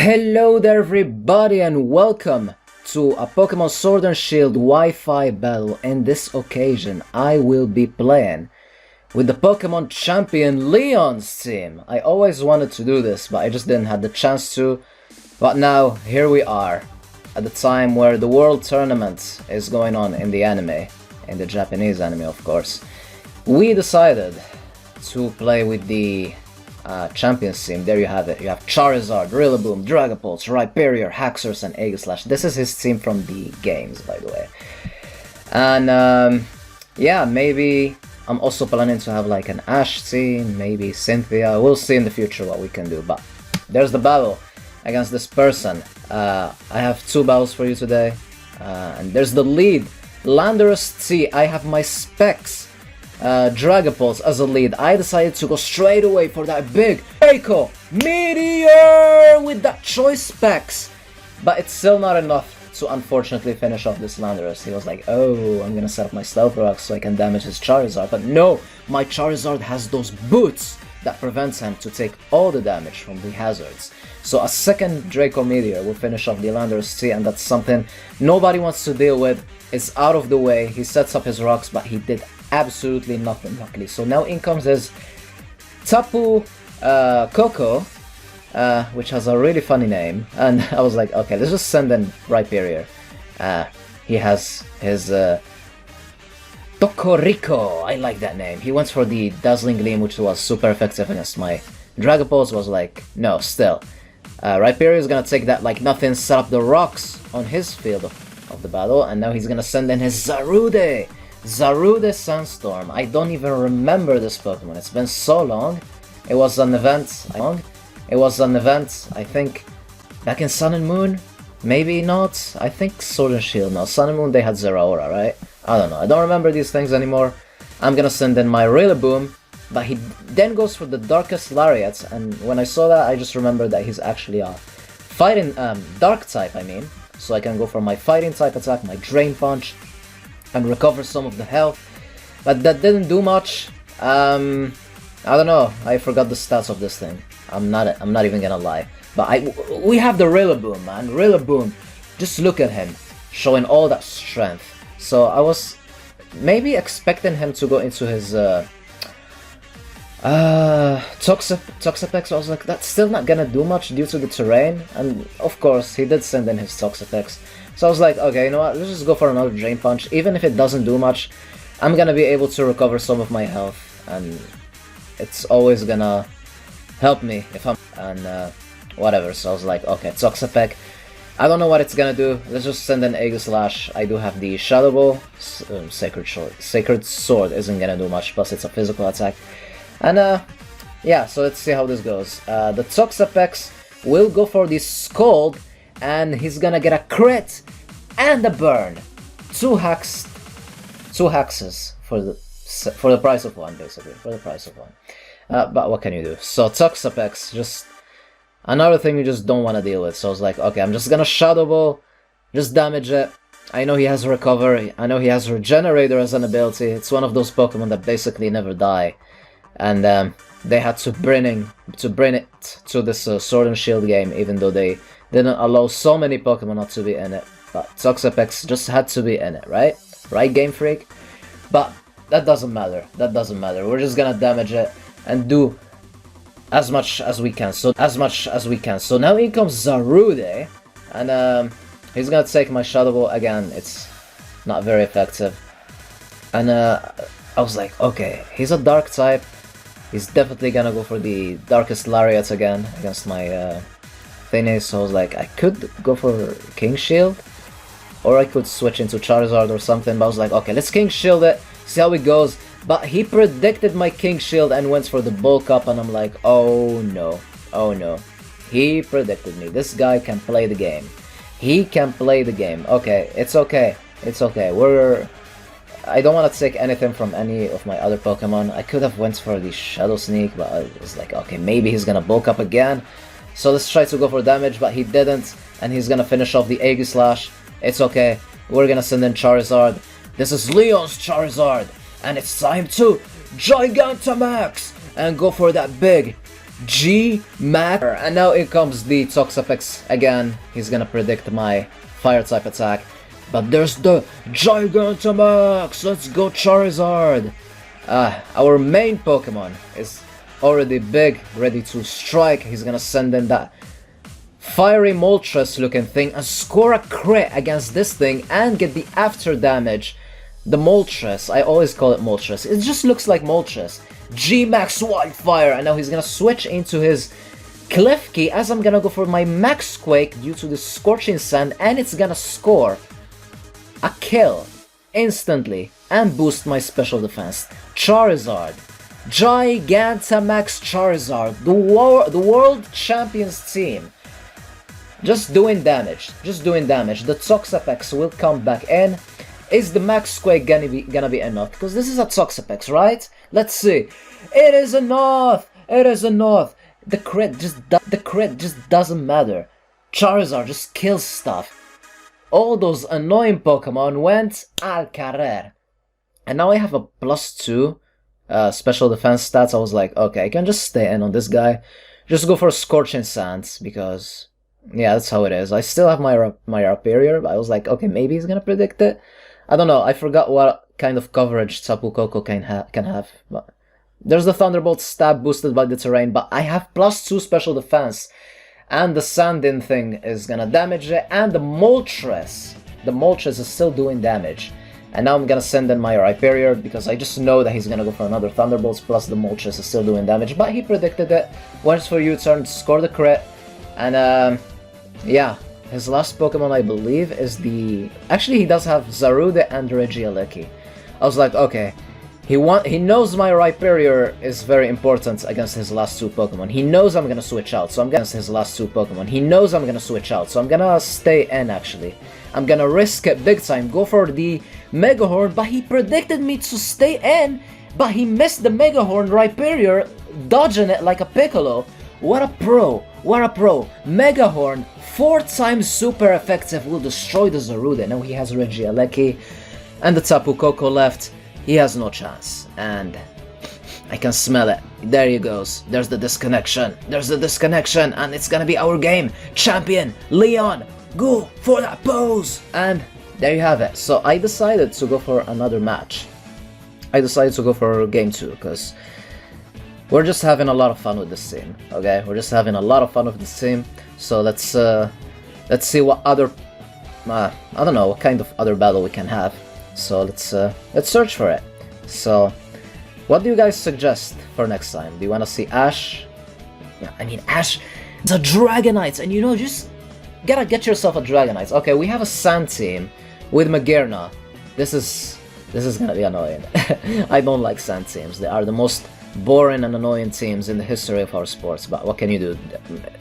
Hello there everybody and welcome to a Pokemon Sword and Shield Wi-Fi battle. In this occasion I will be playing with the Pokemon champion Leon's team. I always wanted to do this but I just didn't have the chance to. But now here we are at the time where the World Tournament is going on in the anime, in the Japanese anime of course. We decided to play with the Champions team. There you have it. You have Charizard, Rillaboom, Dragapult, Rhyperior, Haxorus, and Aegislash. This is his team from the games, by the way. And yeah, maybe I'm also planning to have like an Ash team, maybe Cynthia. We'll see in the future what we can do. But there's the battle against this person. I have two battles for you today. And there's the lead, Landorus T. I have my specs. Dragapult as a lead. I decided to go straight away for that big Echo Meteor with that choice specs, but it's still not enough to unfortunately finish off this Landorus. He was like, oh, I'm gonna set up my Stealth Rock so I can damage his Charizard, but no, my Charizard has those boots that prevents him to take all the damage from the hazards. So a second Draco Meteor will finish off the Landorus T, and that's something nobody wants to deal with. It's out of the way. He sets up his rocks, but he did absolutely nothing luckily. So now in comes his Tapu Koko, which has a really funny name, and I was like, okay, let's just send in Rhyperior. He has his Tokorico, I like that name. He went for the Dazzling Gleam, which was super effective against my Dragapult. Was like, no, still. Rhyperior is gonna take that like nothing, set up the rocks on his field of the battle, and now he's gonna send in his Zarude Sandstorm. I don't even remember this Pokemon. It's been so long. It was an event. I think, back in Sun and Moon? Maybe not. I think Sword and Shield. No, Sun and Moon they had Zeraora, right? I don't know. I don't remember these things anymore. I'm gonna send in my Rillaboom, but he then goes for the Darkest Lariat, and when I saw that, I just remembered that he's actually a fighting Dark type. I mean, so I can go for my Fighting type attack, my Drain Punch, and recover some of the health, but that didn't do much. I don't know. I forgot the stats of this thing. I'm not even gonna lie. But we have the Rillaboom, man. Rillaboom, just look at him, showing all that strength. So I was maybe expecting him to go into his Toxapex. I was like, that's still not gonna do much due to the terrain, and of course he did send in his Toxapex. So I was like, okay, you know what, let's just go for another Drain Punch. Even if it doesn't do much, I'm gonna be able to recover some of my health, and it's always gonna help me if I'm... and whatever, so I was like, okay, Toxapex. I don't know what it's gonna do, let's just send an Aegislash. I do have the Shadow Ball. Sacred Sword isn't gonna do much, plus it's a physical attack. And yeah, so let's see how this goes. The Toxapex will go for the Scald, and he's gonna get a crit and a burn. Two hexes for the price of one, basically. For the price of one. But what can you do? So Toxapex, just another thing you just don't want to deal with. So I was like, okay, I'm just gonna Shadow Ball, just damage it. I know he has Recover, I know he has Regenerator as an ability. It's one of those Pokemon that basically never die. And they had to bring it to this Sword and Shield game, even though they didn't allow so many Pokemon not to be in it. But Toxapex just had to be in it, right? Right, Game Freak? But that doesn't matter. That doesn't matter. We're just gonna damage it and do as much as we can. So now in comes Zarude, and he's gonna take my Shadow Ball again. It's not very effective. And I was like, okay, he's a Dark type. He's definitely gonna go for the Darkest Lariat again against my thingy. So I was like, I could go for King Shield, or I could switch into Charizard or something. But I was like, okay, let's King Shield it, see how it goes. But he predicted my King Shield and went for the Bulk Up, and I'm like, oh no, oh no. He predicted me. This guy can play the game. He can play the game. Okay, it's okay. It's okay. I don't want to take anything from any of my other Pokemon. I could have went for the Shadow Sneak, but I was like, okay, maybe he's gonna Bulk Up again. So let's try to go for damage, but he didn't, and he's gonna finish off the Aegislash. It's okay. We're gonna send in Charizard. This is Leon's Charizard, and it's time to Gigantamax and go for that big G Max. And now in comes the Toxapex again. He's gonna predict my fire type attack. But there's the Gigantamax! Let's go Charizard! Our main Pokemon is already big, ready to strike. He's gonna send in that fiery Moltres looking thing and score a crit against this thing and get the after damage. The Moltres, I always call it Moltres. It just looks like Moltres. G-Max Wildfire, and now he's gonna switch into his Klefki as I'm gonna go for my Max Quake due to the Scorching Sand, and it's gonna score a kill instantly and boost my special defense. Charizard. Gigantamax Charizard. The world champions team. Just doing damage. Just doing damage. The Toxapex will come back in. Is the Max Quake gonna be enough? Because this is a Toxapex, right? Let's see. It is enough! It is enough! The crit just doesn't matter. Charizard just kills stuff. All those annoying Pokemon went al carrer. And now I have a +2 special defense stats. I was like, okay, I can just stay in on this guy. Just go for Scorching Sands, because yeah, that's how it is. I still have my Rhyperior, but I was like, okay, maybe he's gonna predict it. I don't know, I forgot what kind of coverage Tapu Koko can have. But there's the Thunderbolt stab boosted by the terrain, but I have +2 special defense. And the Sandin thing is gonna damage it, and the Moltres is still doing damage. And now I'm gonna send in my Rhyperior, because I just know that he's gonna go for another Thunderbolts, plus the Moltres is still doing damage, but he predicted it. Once for U-turn, score the crit, and yeah, his last Pokemon I believe is the... Actually he does have Zarude and Regieleki. I was like, okay, he knows my Rhyperior is very important against his last 2 Pokemon. He knows I'm gonna switch out, so I'm gonna stay in actually. I'm gonna risk it big time, go for the Mega Horn, but he predicted me to stay in, but he missed the Mega Horn Rhyperior, dodging it like a Piccolo. What a pro, what a pro. Mega Horn, 4 times super effective, will destroy the Zarude. Now he has Regieleki and the Tapu Koko left. He has no chance, and I can smell it. There he goes. There's the disconnection. There's the disconnection, and it's gonna be our game. Champion, Leon, go for that pose! And there you have it. So I decided to go for another match. I decided to go for game 2, because we're just having a lot of fun with this team, okay? We're just having a lot of fun with this team. So let's see what other, I don't know, what kind of other battle we can have. So let's search for it. So, what do you guys suggest for next time? Do you want to see Ash? Yeah, I mean Ash is a Dragonite, and you know, just gotta get yourself a Dragonite. Okay, we have a Sand team with Magearna. This is gonna be annoying. I don't like Sand teams. They are the most boring and annoying teams in the history of our sports, but what can you do?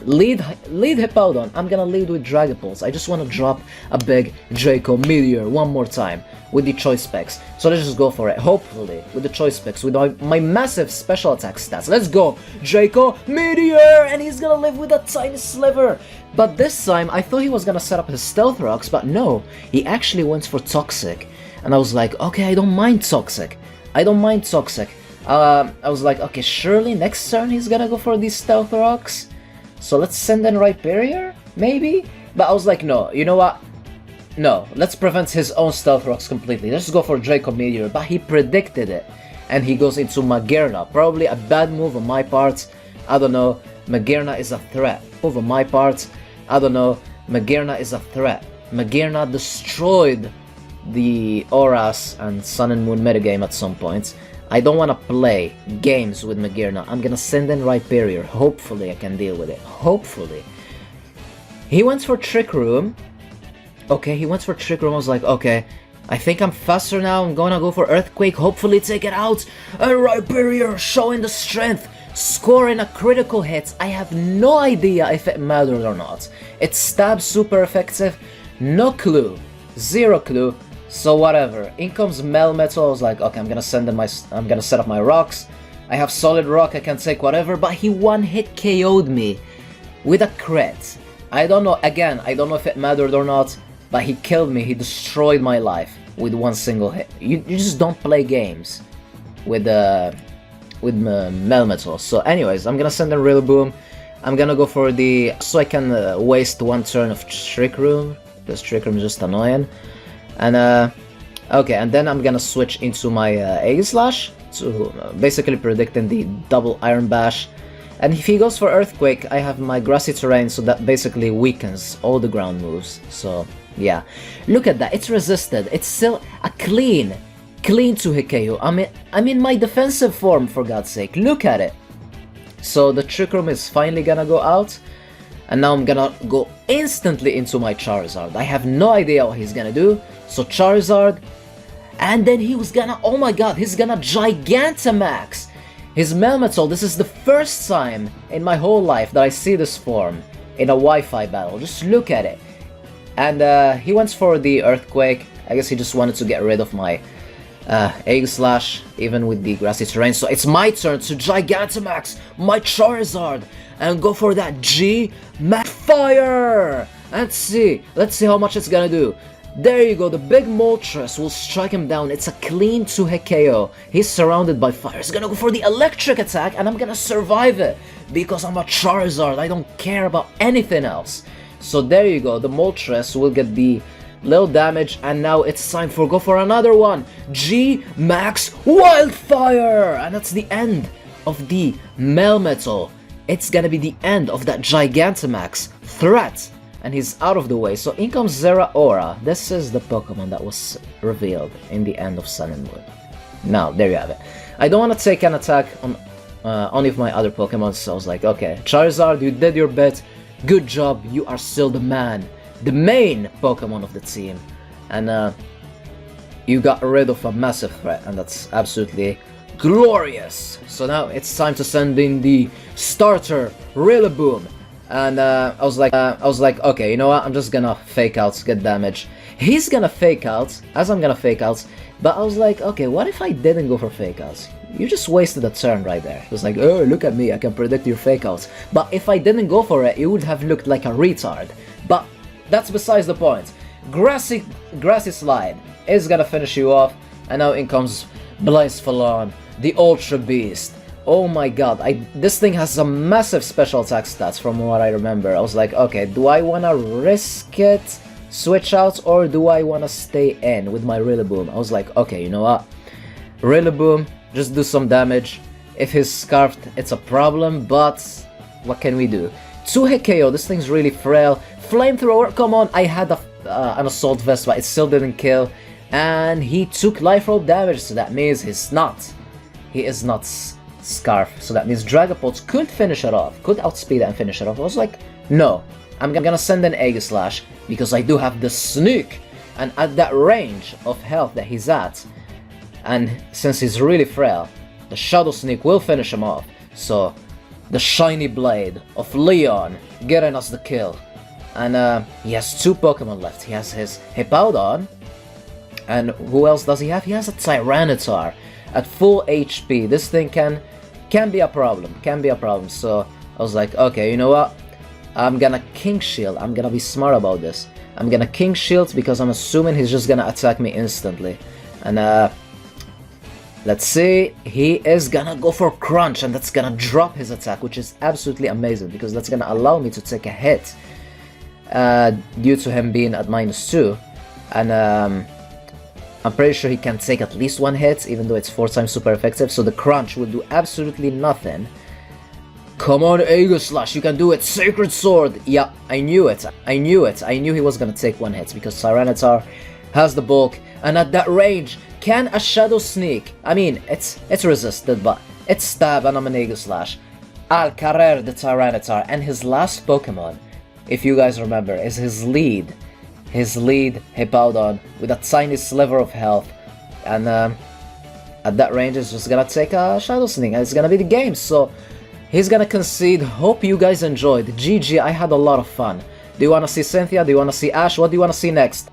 Lead Hippowdon. I'm gonna lead with Dragapult. I just want to drop a big Draco Meteor one more time with the choice specs. So let's just go for it. Hopefully, with the choice specs, with my massive special attack stats. Let's go! Draco Meteor! And he's gonna live with a tiny sliver! But this time, I thought he was gonna set up his Stealth Rocks, but no, he actually went for Toxic. And I was like, okay, I don't mind Toxic. I don't mind Toxic. I was like, okay, surely next turn he's gonna go for these Stealth Rocks. So let's send in Rhyperior, maybe? But I was like, no, you know what? No, let's prevent his own Stealth Rocks completely. Let's go for Draco Meteor, but he predicted it. And he goes into Magearna. Probably a bad move on my part. I don't know. Magearna is a threat. Move on my part. I don't know. Magearna is a threat. Magearna destroyed the Auras and Sun and Moon metagame at some point. I don't want to play games with Magearna. I'm gonna send in Rhyperior. Hopefully I can deal with it. Hopefully. He went for Trick Room. Okay, he went for Trick Room. I was like, okay, I think I'm faster now. I'm gonna go for Earthquake. Hopefully take it out. And Rhyperior showing the strength. Scoring a critical hit. I have no idea if it mattered or not. It stabs super effective. No clue. Zero clue. So whatever. In comes Melmetal. I was like, okay, I'm gonna set up my rocks. I have Solid Rock, I can take whatever, but he one-hit KO'd me with a crit. I don't know, again, I don't know if it mattered or not, but he killed me, he destroyed my life with one single hit. You just don't play games with with Melmetal. So anyways, I'm gonna send in Rillaboom. I'm gonna go for the... so I can waste one turn of Trick Room, because Trick Room is just annoying. And okay, and then I'm gonna switch into my Aegislash, to basically predicting the double Iron Bash. And if he goes for Earthquake, I have my Grassy Terrain, so that basically weakens all the ground moves. So yeah, look at that, it's resisted, it's still a clean 2-hit I mean my defensive form, for God's sake, look at it. So the Trick Room is finally gonna go out, and now I'm gonna go instantly into my Charizard. I have no idea what he's gonna do, so Charizard, and then he was gonna, oh my god, he's gonna Gigantamax his Melmetal. This is the first time in my whole life that I see this form in a Wi-Fi battle. Just look at it. And he went for the Earthquake. I guess he just wanted to get rid of my Aegislash, even with the Grassy Terrain. So it's my turn to Gigantamax my Charizard and go for that G-Max Fire! Let's see how much it's gonna do. There you go, the big Moltres will strike him down. It's a clean 2-hit KO. He's surrounded by fire. He's gonna go for the electric attack, and I'm gonna survive it because I'm a Charizard. I don't care about anything else. So there you go, the Moltres will get the little damage, and now it's time for go for another one. G-Max Wildfire! And that's the end of the Melmetal. It's gonna be the end of that Gigantamax threat. And he's out of the way, so in comes Zeraora. This is the Pokemon that was revealed in the end of Sun and Moon. Now, there you have it. I don't want to take an attack on any of my other Pokemon, so I was like, okay, Charizard, you did your bit, good job, you are still the man, the main Pokemon of the team. And you got rid of a massive threat, and that's absolutely glorious. So now it's time to send in the starter, Rillaboom. And I was like, okay, you know what? I'm just gonna fake out, get damage. He's gonna fake out, as I'm gonna fake out. But I was like, okay, what if I didn't go for fake outs? You just wasted a turn right there. It was like, oh, look at me, I can predict your fake outs. But if I didn't go for it, it would have looked like a retard. But that's besides the point. Grassy Slide is gonna finish you off. And now in comes Blacephalon, the Ultra Beast. Oh my god, this thing has some massive special attack stats from what I remember. I was like, okay, do I wanna risk it, switch out, or do I wanna stay in with my Rillaboom? I was like, okay, you know what? Rillaboom, just do some damage. If he's scarfed, it's a problem, but what can we do? 2-hit KO, this thing's really frail. Flamethrower, come on, I had an Assault Vest, but it still didn't kill. And he took Life Orb damage, so that means he is not Scarf, so that means Dragapult could finish it off, could outspeed it and finish it off. I was like, no, I'm gonna send an Aegislash because I do have the Sneak, and at that range of health that he's at, and since he's really frail, the Shadow Sneak will finish him off. So the Shiny Blade of Leon getting us the kill. And he has 2 Pokemon left. He has his Hippowdon, and who else does he have? He has a Tyranitar at full HP. This thing can be a problem, so I was like, okay, you know what, I'm gonna King Shield. I'm gonna be smart about this. I'm gonna King Shield because I'm assuming he's just gonna attack me instantly. And let's see, he is gonna go for Crunch, and that's gonna drop his attack, which is absolutely amazing because that's gonna allow me to take a hit due to him being at -2. And I'm pretty sure he can take at least 1 hit, even though it's 4 times super effective, so the Crunch will do absolutely nothing. Come on, Aegislash, you can do it! Sacred Sword! Yeah, I knew it. I knew he was gonna take 1 hit, because Tyranitar has the bulk, and at that range, can a Shadow Sneak? I mean, it's resisted, but it's Stab, and I'm an Aegislash. I'll carrer the Tyranitar, and his last Pokemon, if you guys remember, is his lead Hippowdon with a tiny sliver of health, and at that range it's just gonna take a Shadow Sneak, and it's gonna be the game, so he's gonna concede. Hope you guys enjoyed. GG, I had a lot of fun. Do you wanna see Cynthia? Do you wanna see Ash? What do you wanna see next?